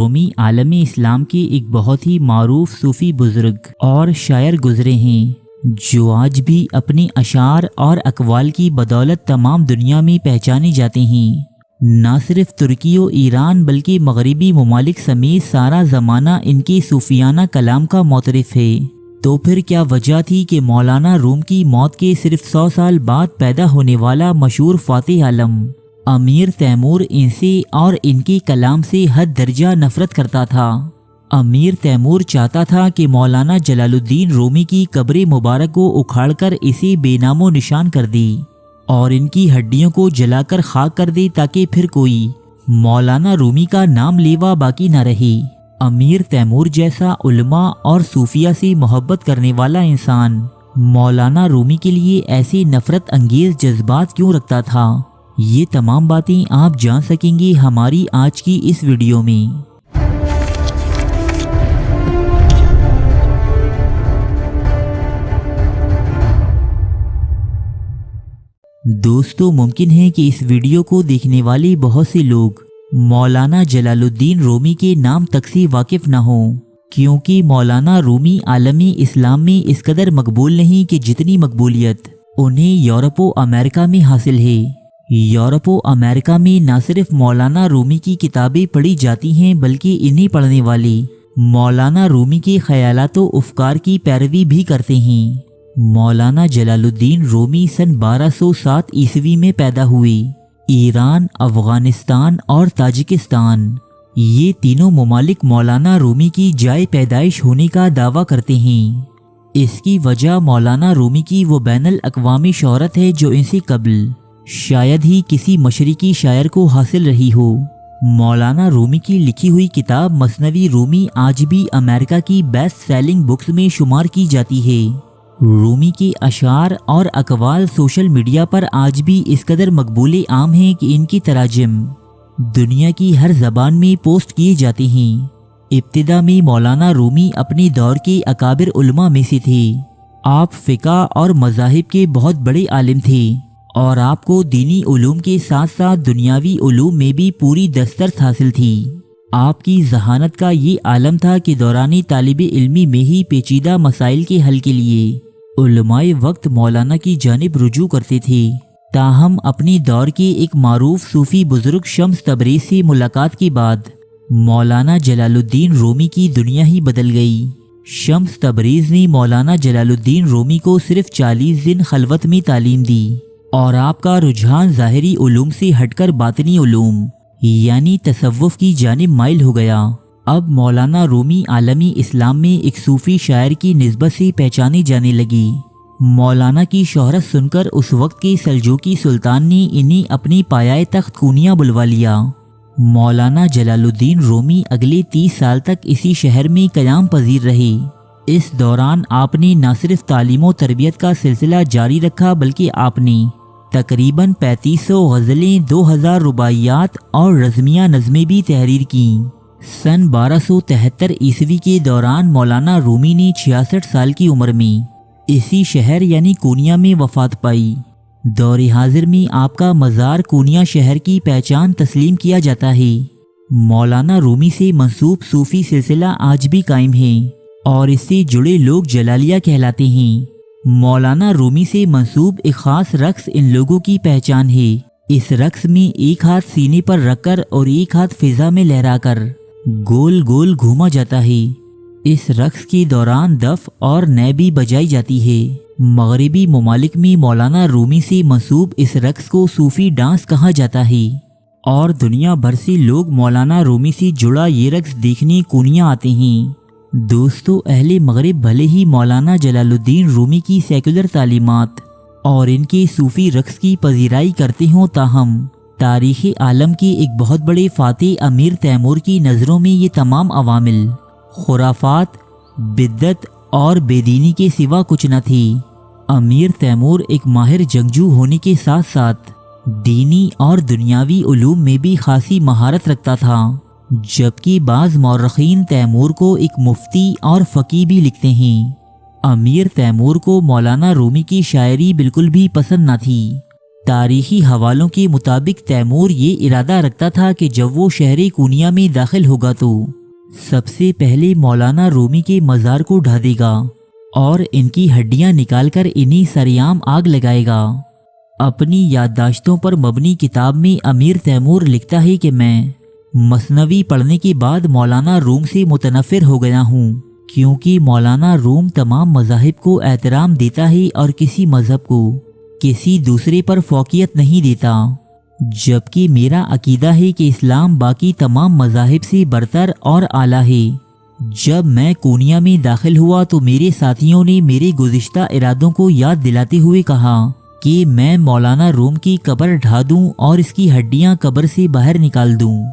رومی عالم اسلام کے ایک بہت ہی معروف صوفی بزرگ اور شاعر گزرے ہیں جو آج بھی اپنے اشعار اور اقوال کی بدولت تمام دنیا میں پہچانے جاتے ہیں۔ نہ صرف ترکی و ایران بلکہ مغربی ممالک سمیت سارا زمانہ ان کے صوفیانہ کلام کا معترف ہے۔ تو پھر کیا وجہ تھی کہ مولانا روم کی موت کے صرف 100 سال بعد پیدا ہونے والا مشہور فاتح عالم امیر تیمور ان سے اور ان کے کلام سے حد درجہ نفرت کرتا تھا۔ امیر تیمور چاہتا تھا کہ مولانا جلال الدین رومی کی قبر مبارک کو اکھاڑ کر اسے بے نام و نشان کر دی اور ان کی ہڈیوں کو جلا کر خاک کر دے تاکہ پھر کوئی مولانا رومی کا نام لیوا باقی نہ رہے۔ امیر تیمور جیسا علماء اور صوفیہ سے محبت کرنے والا انسان مولانا رومی کے لیے ایسے نفرت انگیز جذبات کیوں رکھتا تھا؟ یہ تمام باتیں آپ جان سکیں گے ہماری آج کی اس ویڈیو میں۔ دوستو، ممکن ہے کہ اس ویڈیو کو دیکھنے والے بہت سے لوگ مولانا جلال الدین رومی کے نام تک سے واقف نہ ہوں، کیونکہ مولانا رومی عالمی اسلام میں اس قدر مقبول نہیں کہ جتنی مقبولیت انہیں یورپ و امریکہ میں حاصل ہے۔ یورپ و امریکہ میں نہ صرف مولانا رومی کی کتابیں پڑھی جاتی ہیں بلکہ انہیں پڑھنے والے مولانا رومی کے خیالات و افکار کی پیروی بھی کرتے ہیں۔ مولانا جلال الدین رومی سن 1207 عیسوی میں پیدا ہوئے۔ ایران، افغانستان اور تاجکستان، یہ تینوں ممالک مولانا رومی کی جائے پیدائش ہونے کا دعویٰ کرتے ہیں۔ اس کی وجہ مولانا رومی کی وہ بین الاقوامی شہرت ہے جو ان سے قبل شاید ہی کسی مشرقی شاعر کو حاصل رہی ہو۔ مولانا رومی کی لکھی ہوئی کتاب مثنوی رومی آج بھی امریکہ کی بیسٹ سیلنگ بکس میں شمار کی جاتی ہے۔ رومی کے اشعار اور اقوال سوشل میڈیا پر آج بھی اس قدر مقبول عام ہیں کہ ان کی تراجم دنیا کی ہر زبان میں پوسٹ کیے جاتے ہیں۔ ابتدا میں مولانا رومی اپنے دور کے اکابر علماء میں سے تھے۔ آپ فقہ اور مذاہب کے بہت بڑے عالم تھے اور آپ کو دینی علوم کے ساتھ ساتھ دنیاوی علوم میں بھی پوری دسترس حاصل تھی۔ آپ کی ذہانت کا یہ عالم تھا کہ دوران طالب علمی میں ہی پیچیدہ مسائل کے حل کے لیے علماء وقت مولانا کی جانب رجوع کرتے تھے۔ تاہم اپنے دور کے ایک معروف صوفی بزرگ شمس تبریز سے ملاقات کے بعد مولانا جلال الدین رومی کی دنیا ہی بدل گئی۔ شمس تبریز نے مولانا جلال الدین رومی کو صرف 40 دن خلوت میں تعلیم دی اور آپ کا رجحان ظاہری علوم سے ہٹ کر باطنی علوم یعنی تصوف کی جانب مائل ہو گیا۔ اب مولانا رومی عالمی اسلام میں ایک صوفی شاعر کی نسبت سے پہچانے جانے لگی۔ مولانا کی شہرت سن کر اس وقت کے سلجوقی سلطان نے انہیں اپنی پایہ تخت کونیا بلوا لیا۔ مولانا جلال الدین رومی اگلے 30 سال تک اسی شہر میں قیام پذیر رہے۔ اس دوران آپ نے نہ صرف تعلیم و تربیت کا سلسلہ جاری رکھا بلکہ آپ نے تقریباً 3500 غزلیں، 2000 رباعیات اور رزمیہ نظمیں بھی تحریر کیں۔ سن 1273 عیسوی کے دوران مولانا رومی نے 66 سال کی عمر میں اسی شہر یعنی کونیا میں وفات پائی۔ دور حاضر میں آپ کا مزار کونیا شہر کی پہچان تسلیم کیا جاتا ہے۔ مولانا رومی سے منسوب صوفی سلسلہ آج بھی قائم ہے اور اس سے جڑے لوگ جلالیہ کہلاتے ہیں۔ مولانا رومی سے منسوب ایک خاص رقص ان لوگوں کی پہچان ہے۔ اس رقص میں ایک ہاتھ سینے پر رکھ کر اور ایک ہاتھ فضا میں لہرا کر گول گول گھوما جاتا ہے۔ اس رقص کے دوران دف اور نے بھی بجائی جاتی ہے۔ مغربی ممالک میں مولانا رومی سے منسوب اس رقص کو صوفی ڈانس کہا جاتا ہے اور دنیا بھر سے لوگ مولانا رومی سے جڑا یہ رقص دیکھنے کونیا آتے ہیں۔ دوستو، اہل مغرب بھلے ہی مولانا جلال الدین رومی کی سیکولر تعلیمات اور ان کے صوفی رقص کی پذیرائی کرتے ہوں، تاہم تاریخ عالم کے ایک بہت بڑے فاتح امیر تیمور کی نظروں میں یہ تمام عوامل خرافات، بدعت اور بے دینی کے سوا کچھ نہ تھی۔ امیر تیمور ایک ماہر جنگجو ہونے کے ساتھ ساتھ دینی اور دنیاوی علوم میں بھی خاصی مہارت رکھتا تھا، جبکہ بعض مورخین تیمور کو ایک مفتی اور فقیہ بھی لکھتے ہیں۔ امیر تیمور کو مولانا رومی کی شاعری بالکل بھی پسند نہ تھی تاریخی حوالوں کے مطابق تیمور یہ ارادہ رکھتا تھا کہ جب وہ شہر کونیا میں داخل ہوگا تو سب سے پہلے مولانا رومی کے مزار کو ڈھا دے گا اور ان کی ہڈیاں نکال کر انہیں سریعام آگ لگائے گا۔ اپنی یادداشتوں پر مبنی کتاب میں امیر تیمور لکھتا ہے کہ میں مثنوی پڑھنے کے بعد مولانا روم سے متنفر ہو گیا ہوں، کیونکہ مولانا روم تمام مذاہب کو احترام دیتا ہے اور کسی مذہب کو کسی دوسرے پر فوقیت نہیں دیتا، جبکہ میرا عقیدہ ہے کہ اسلام باقی تمام مذاہب سے برتر اور اعلیٰ ہے۔ جب میں کونیا میں داخل ہوا تو میرے ساتھیوں نے میرے گزشتہ ارادوں کو یاد دلاتے ہوئے کہا کہ میں مولانا روم کی قبر ڈھا دوں اور اس کی ہڈیاں قبر سے باہر نکال دوں۔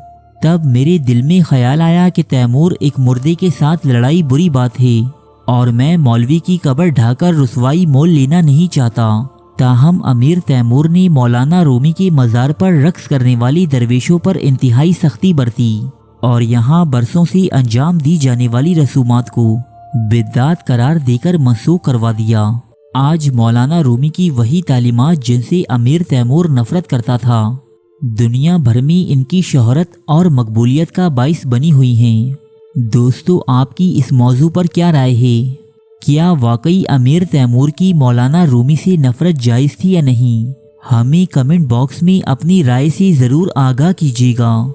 تب میرے دل میں خیال آیا کہ تیمور ایک مردے کے ساتھ لڑائی بری بات ہے اور میں مولوی کی قبر ڈھا کر رسوائی مول لینا نہیں چاہتا۔ تاہم امیر تیمور نے مولانا رومی کے مزار پر رقص کرنے والی درویشوں پر انتہائی سختی برتی اور یہاں برسوں سے انجام دی جانے والی رسومات کو بدعت قرار دے کر منسوخ کروا دیا۔ آج مولانا رومی کی وہی تعلیمات جن سے امیر تیمور نفرت کرتا تھا، دنیا بھر میں ان کی شہرت اور مقبولیت کا باعث بنی ہوئی ہیں۔ دوستو، آپ کی اس موضوع پر کیا رائے ہے؟ کیا واقعی امیر تیمور کی مولانا رومی سے نفرت جائز تھی یا نہیں؟ ہمیں کمنٹ باکس میں اپنی رائے سے ضرور آگاہ کیجیے گا۔